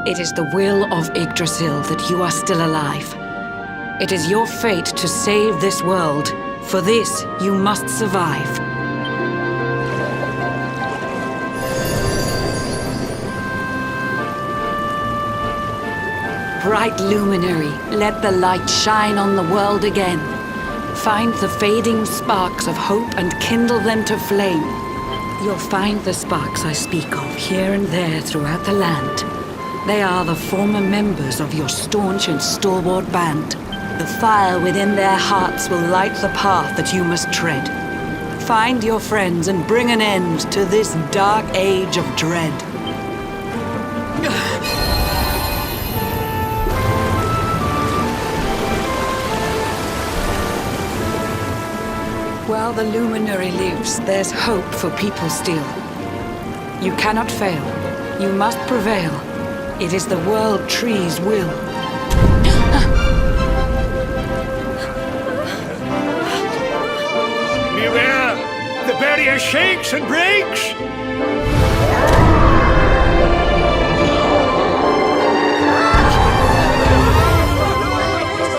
It is the will of Yggdrasil that you are still alive. It is your fate to save this world. For this, you must survive. Bright luminary, let the light shine on the world again. Find the fading sparks of hope and kindle them to flame. You'll find the sparks I speak of here and there throughout the land. They are the former members of your staunch and stalwart band. The fire within their hearts will light the path that you must tread. Find your friends and bring an end to this dark age of dread. While the luminary lives, there's hope for people still. You cannot fail. You must prevail. It is the World Tree's will. Beware! The barrier shakes and breaks!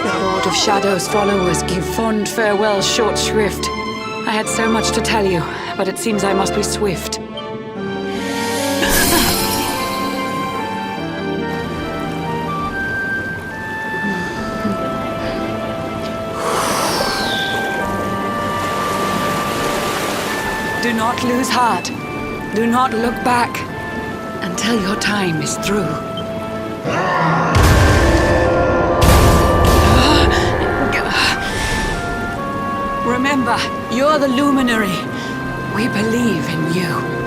The Lord of Shadow's followers give fond farewell short shrift. I had so much to tell you, but it seems I must be swift. Do not lose heart. Do not look back until your time is through. Remember, you're the luminary. We believe in you.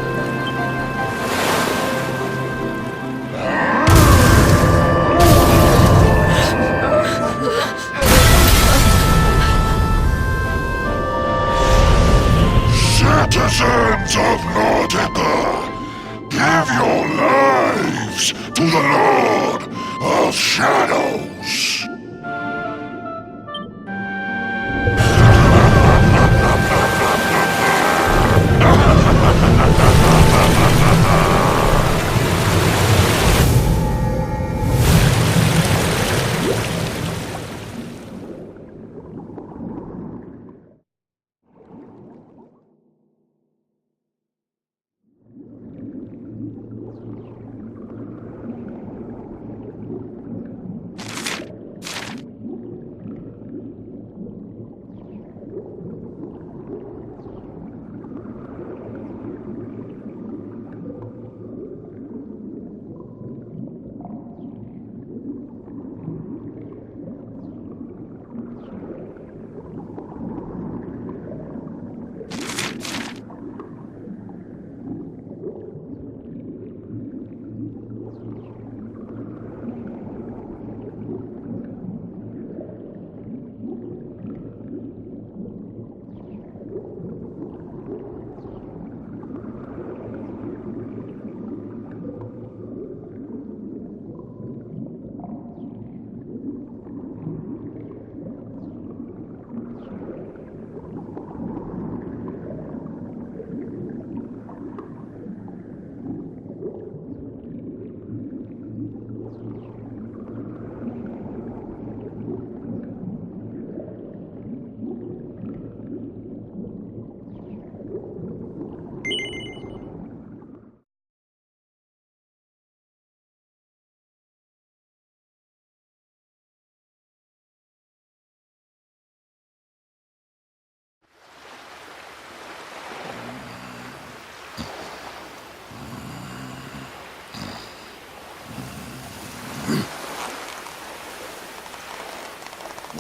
Citizens of Nordica, give your lives to the Lord of Shadows.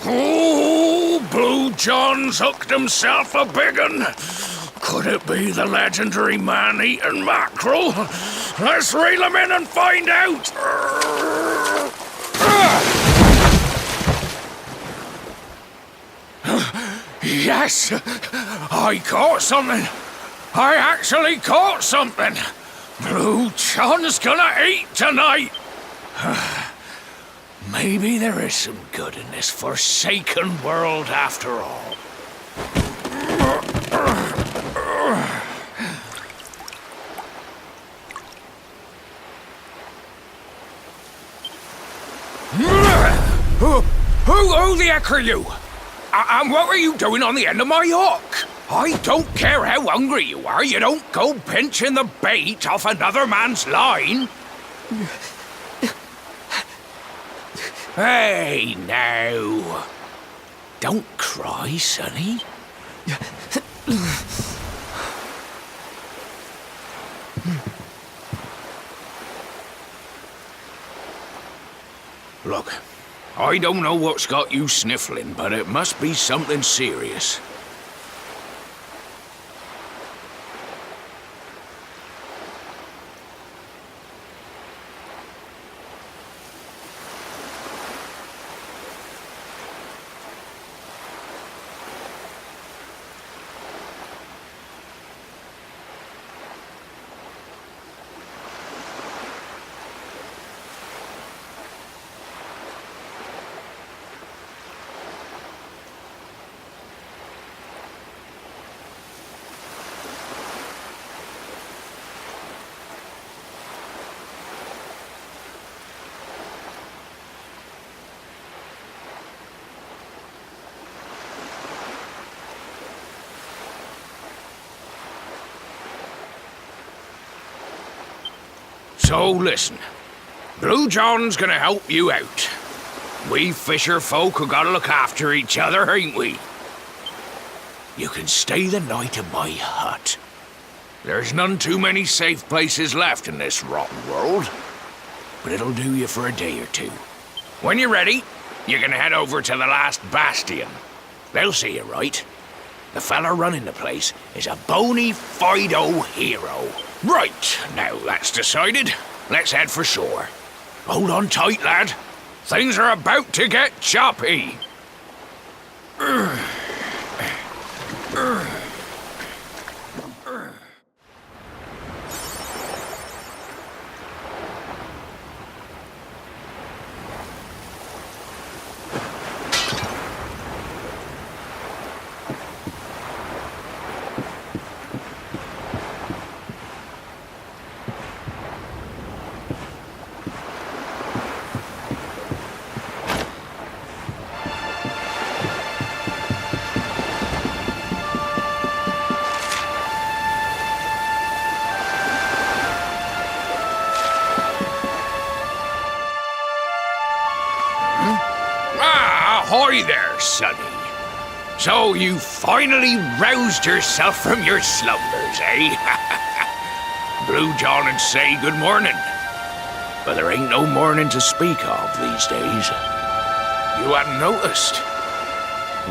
Oh, Blue John's hooked himself a big un. Could it be the legendary man-eating mackerel? Let's reel him in and find out. Yes, I caught something. I actually caught something. Blue John's gonna eat tonight. Maybe there is some good in this forsaken world after all. Who the heck are you? And what were you doing on the end of my hook? I don't care how hungry you are, you don't go pinching the bait off another man's line. Hey, now. Don't cry, sonny. Look, I don't know what's got you sniffling, but it must be something serious. So listen, Blue John's gonna help you out. We fisher folk have gotta look after each other, ain't we? You can stay the night in my hut. There's none too many safe places left in this rotten world, but it'll do you for a day or two. When you're ready, you can head over to the last bastion. They'll see you right. The fella running the place is a bona fide hero. Right, now that's decided. Let's head for shore. Hold on tight, lad. Things are about to get choppy. Ahoy there, sonny. So you finally roused yourself from your slumbers, eh? Blue John and say good morning. But there ain't no morning to speak of these days. You hadn't noticed?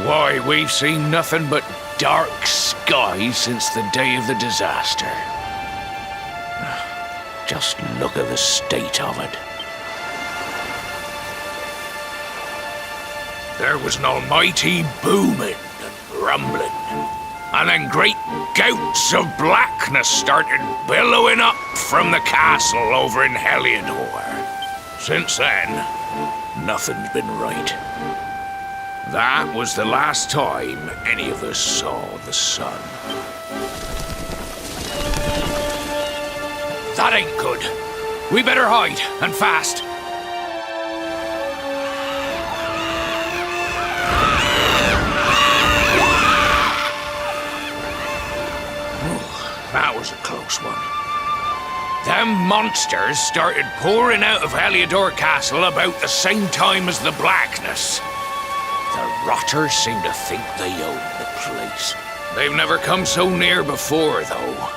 Why, we've seen nothing but dark skies since the day of the disaster. Just look at the state of it. There was an almighty booming and rumbling, and then great gouts of blackness started billowing up from the castle over in Heliodor. Since then, nothing's been right. That was the last time any of us saw the sun. That ain't good. We better hide, and fast. That was a close one. Them monsters started pouring out of Heliodor Castle about the same time as the blackness. The rotters seem to think they own the place. They've never come so near before, though.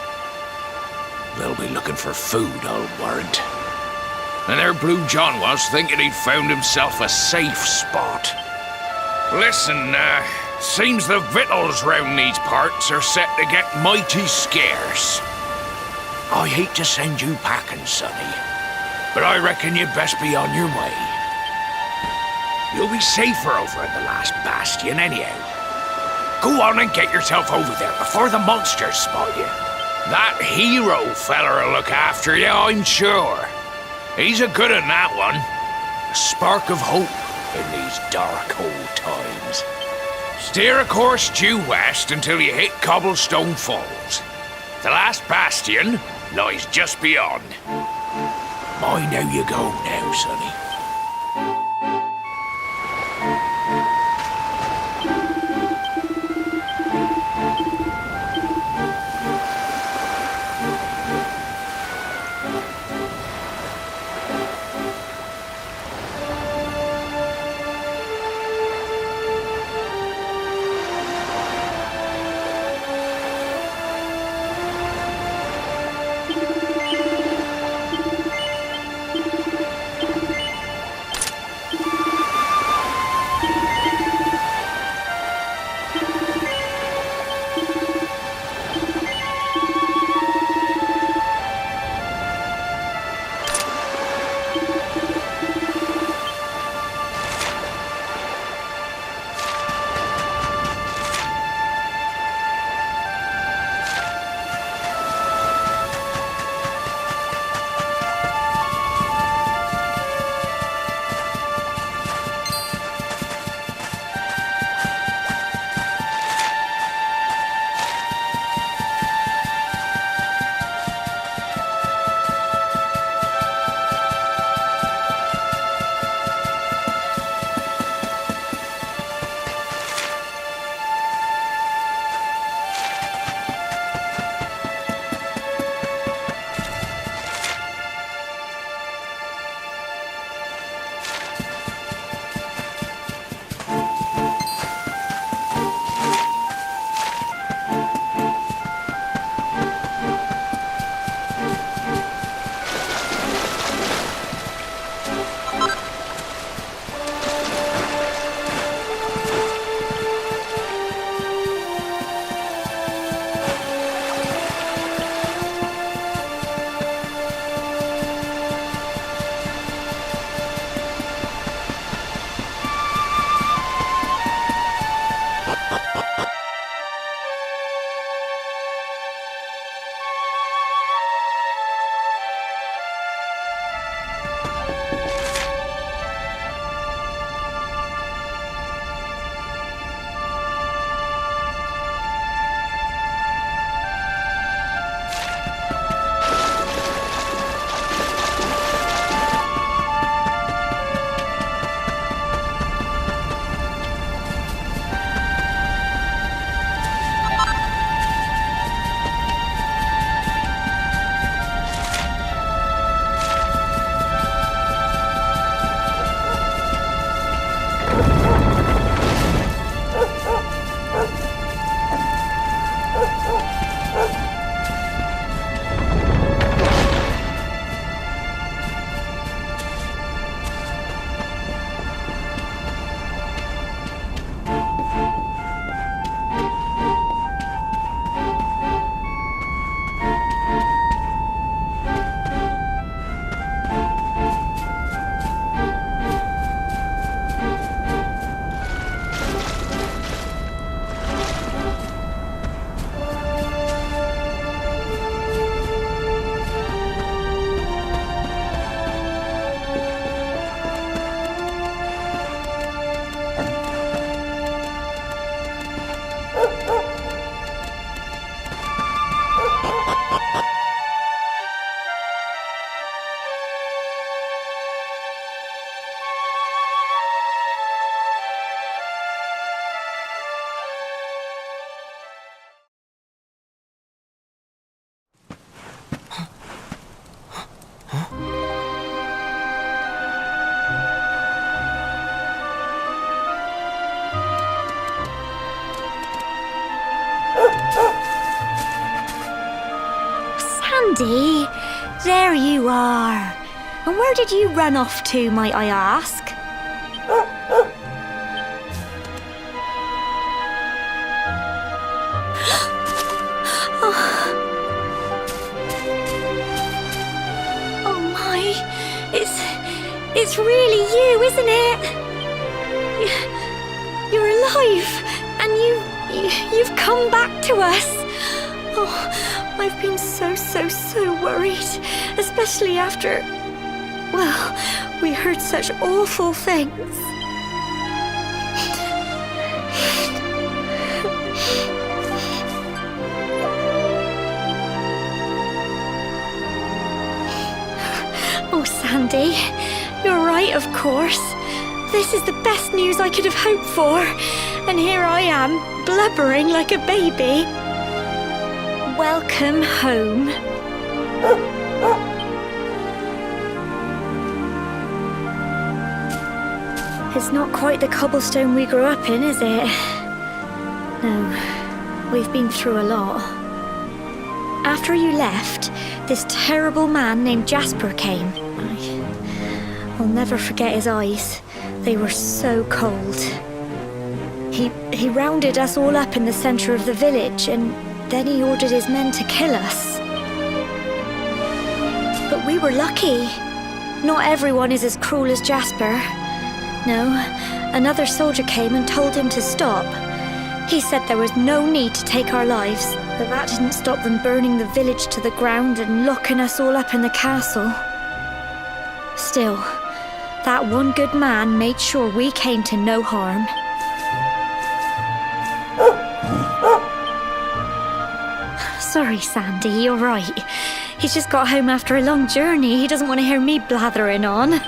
They'll be looking for food, I'll warrant. And there Blue John was, thinking he'd found himself a safe spot. Listen, seems the victuals round these parts are set to get mighty scarce. I hate to send you packing, sonny, but I reckon you'd best be on your way. You'll be safer over at the last bastion anyhow. Go on and get yourself over there before the monsters spot you. That hero feller'll look after you, I'm sure. He's a good un, that one. A spark of hope in these dark old times. Steer a course due west until you hit Cobblestone Falls. The last bastion lies just beyond. Mind how you go now, sonny. Sandy, there you are. And where did you run off to, might I ask? Oh my, it's really you, isn't it? You're alive, and you've come back to us. Oh, I've been so worried, especially after, well, we heard such awful things. Oh, Sandy, you're right, of course. This is the best news I could have hoped for. And here I am, blubbering like a baby. Welcome home. It's not quite the cobblestone we grew up in, is it? No, we've been through a lot. After you left, this terrible man named Jasper came. I'll never forget his eyes. They were so cold. He rounded us all up in the center of the village, and then he ordered his men to kill us. But we were lucky. Not everyone is as cruel as Jasper. No, another soldier came and told him to stop. He said there was no need to take our lives, but that didn't stop them burning the village to the ground and locking us all up in the castle. Still, that one good man made sure we came to no harm. Sorry, Sandy, you're right. He's just got home after a long journey. He doesn't want to hear me blathering on.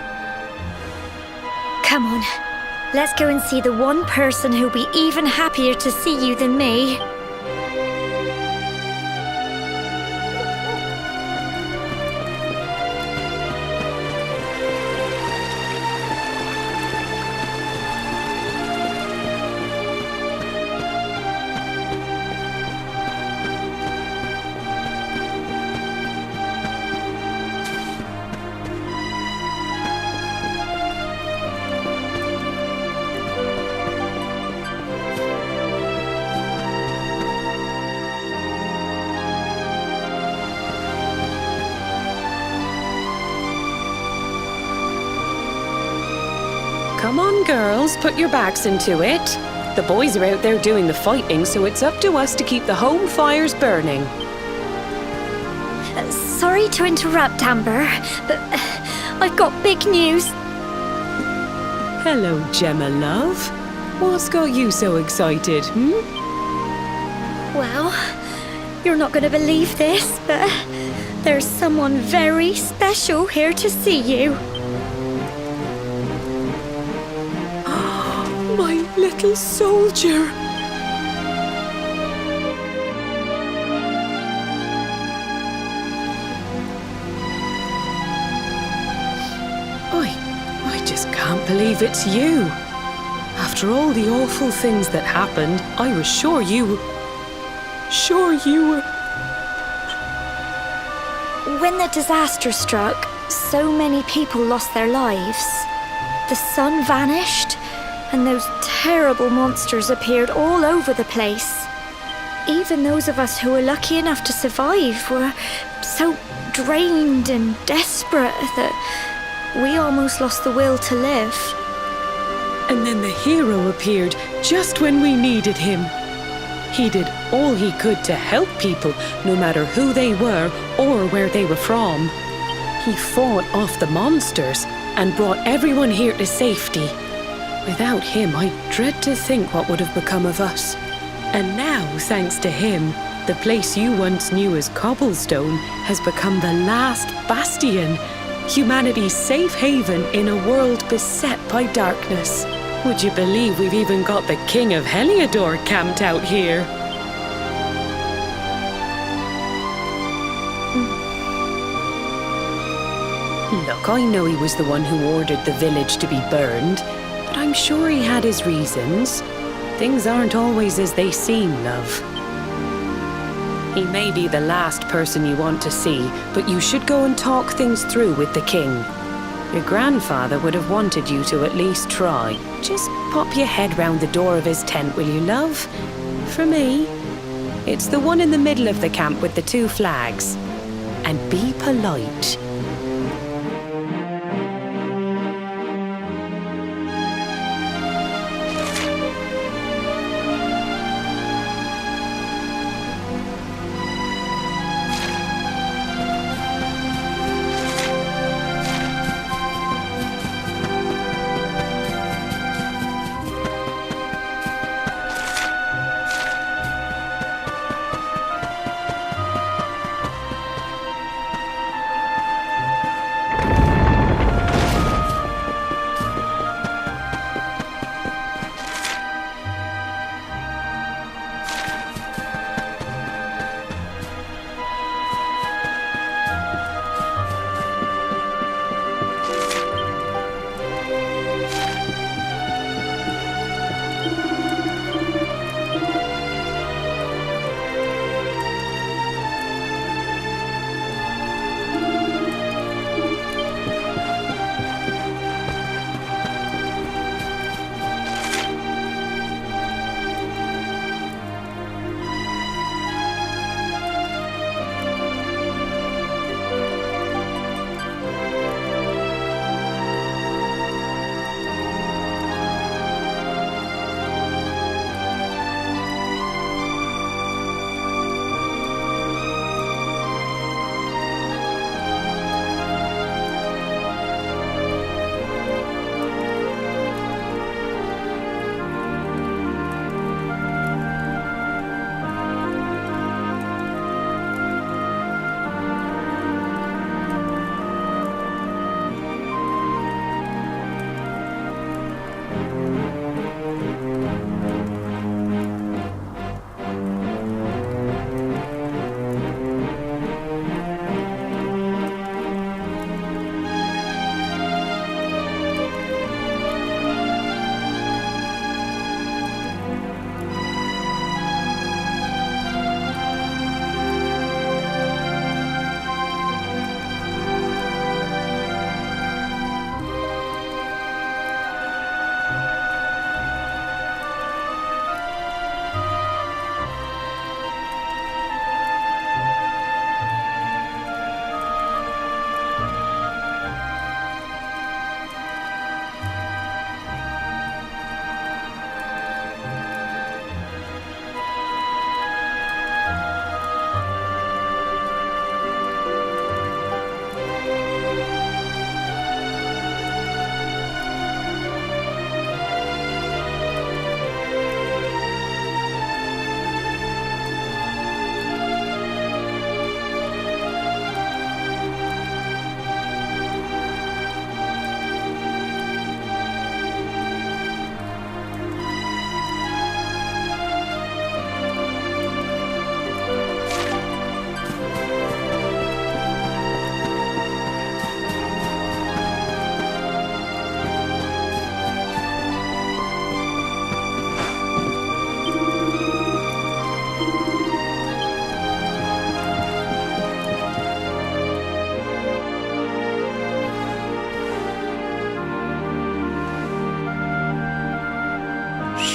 Come on, let's go and see the one person who'll be even happier to see you than me. Come on, girls, put your backs into it. The boys are out there doing the fighting, so it's up to us to keep the home fires burning. Sorry to interrupt, Amber, but I've got big news. Hello, Gemma, love. What's got you so excited, Well, you're not going to believe this, but there's someone very special here to see you. My little soldier. I just can't believe it's you. After all the awful things that happened, I was sure you were... When the disaster struck, so many people lost their lives. The sun vanished, and those terrible monsters appeared all over the place. Even those of us who were lucky enough to survive were so drained and desperate that we almost lost the will to live. And then the hero appeared just when we needed him. He did all he could to help people, no matter who they were or where they were from. He fought off the monsters and brought everyone here to safety. Without him, I dread to think what would have become of us. And now, thanks to him, the place you once knew as Cobblestone has become the last bastion, humanity's safe haven in a world beset by darkness. Would you believe we've even got the King of Heliodor camped out here? Look, I know he was the one who ordered the village to be burned, but I'm sure he had his reasons. Things aren't always as they seem, love. He may be the last person you want to see, but you should go and talk things through with the king. Your grandfather would have wanted you to at least try. Just pop your head round the door of his tent, will you, love? For me. It's the one in the middle of the camp with the 2 flags. And be polite.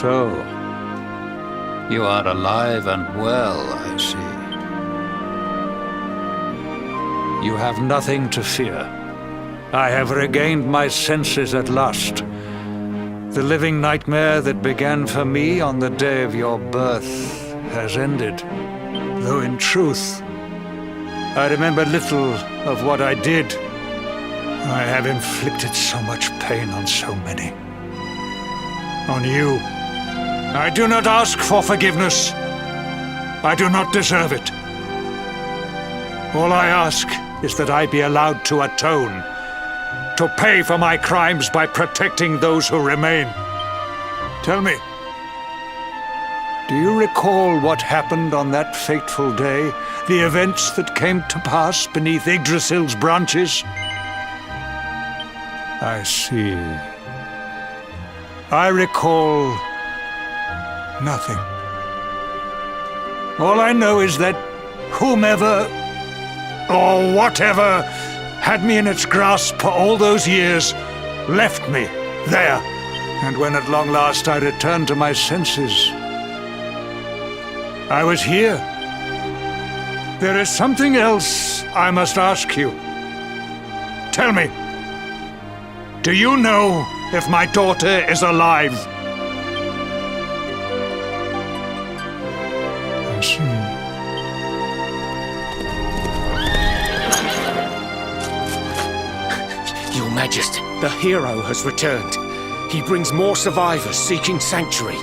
So, you are alive and well, I see. You have nothing to fear. I have regained my senses at last. The living nightmare that began for me on the day of your birth has ended. Though in truth, I remember little of what I did. I have inflicted so much pain on so many. On you. I do not ask for forgiveness. I do not deserve it. All I ask is that I be allowed to atone, to pay for my crimes by protecting those who remain. Tell me, do you recall what happened on that fateful day? The events that came to pass beneath Yggdrasil's branches? I see. I recall nothing. All I know is that whomever or whatever had me in its grasp for all those years left me there. And when at long last I returned to my senses, I was here. There is something else I must ask you. Tell me, do you know if my daughter is alive? I see. Your Majesty, the hero has returned. He brings more survivors seeking sanctuary.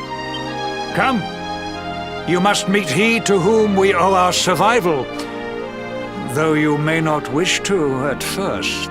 Come. You must meet he to whom we owe our survival, though you may not wish to at first.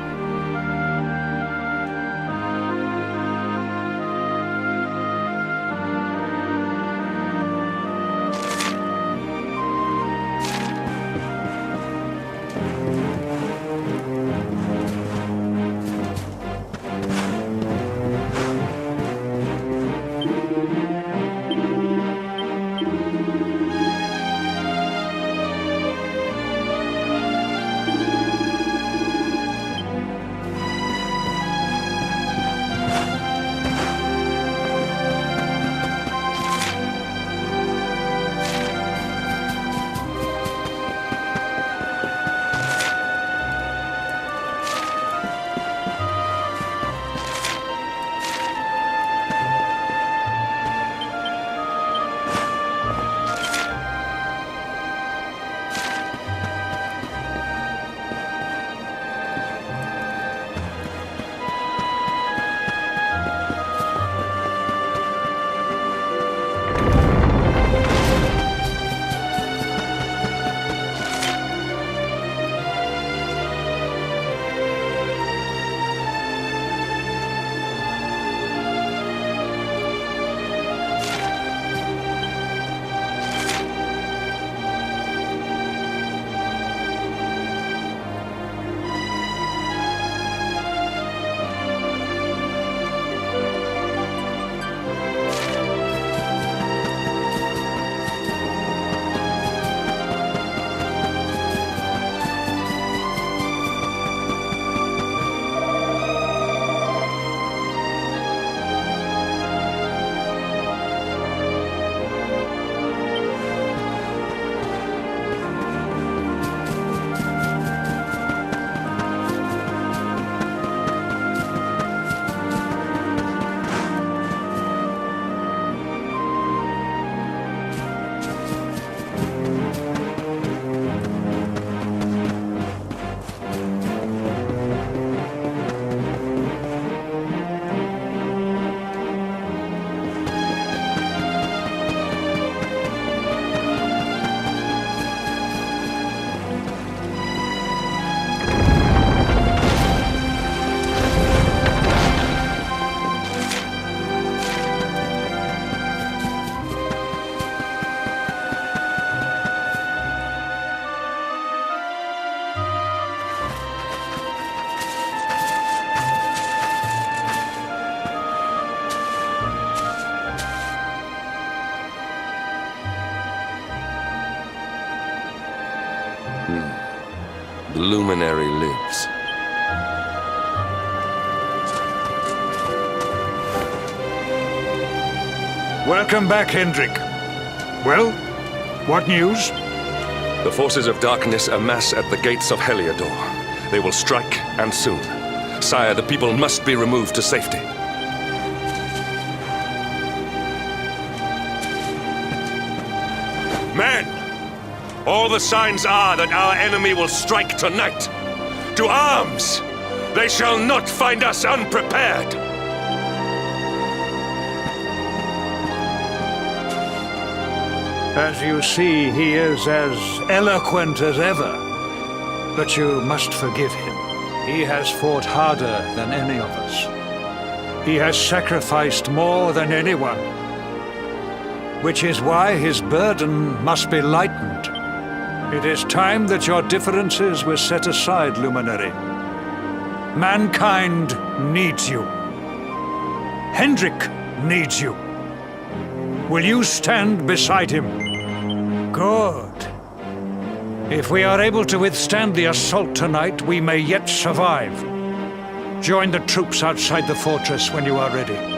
The luminary lives. Welcome back, Hendrik. Well, what news? The forces of darkness amass at the gates of Heliodor. They will strike, and soon. Sire, the people must be removed to safety. Men! All the signs are that our enemy will strike tonight. To arms! They shall not find us unprepared! As you see, he is as eloquent as ever. But you must forgive him. He has fought harder than any of us. He has sacrificed more than anyone. Which is why his burden must be lightened. It is time that your differences were set aside, Luminary. Mankind needs you. Hendrik needs you. Will you stand beside him? Good. If we are able to withstand the assault tonight, we may yet survive. Join the troops outside the fortress when you are ready.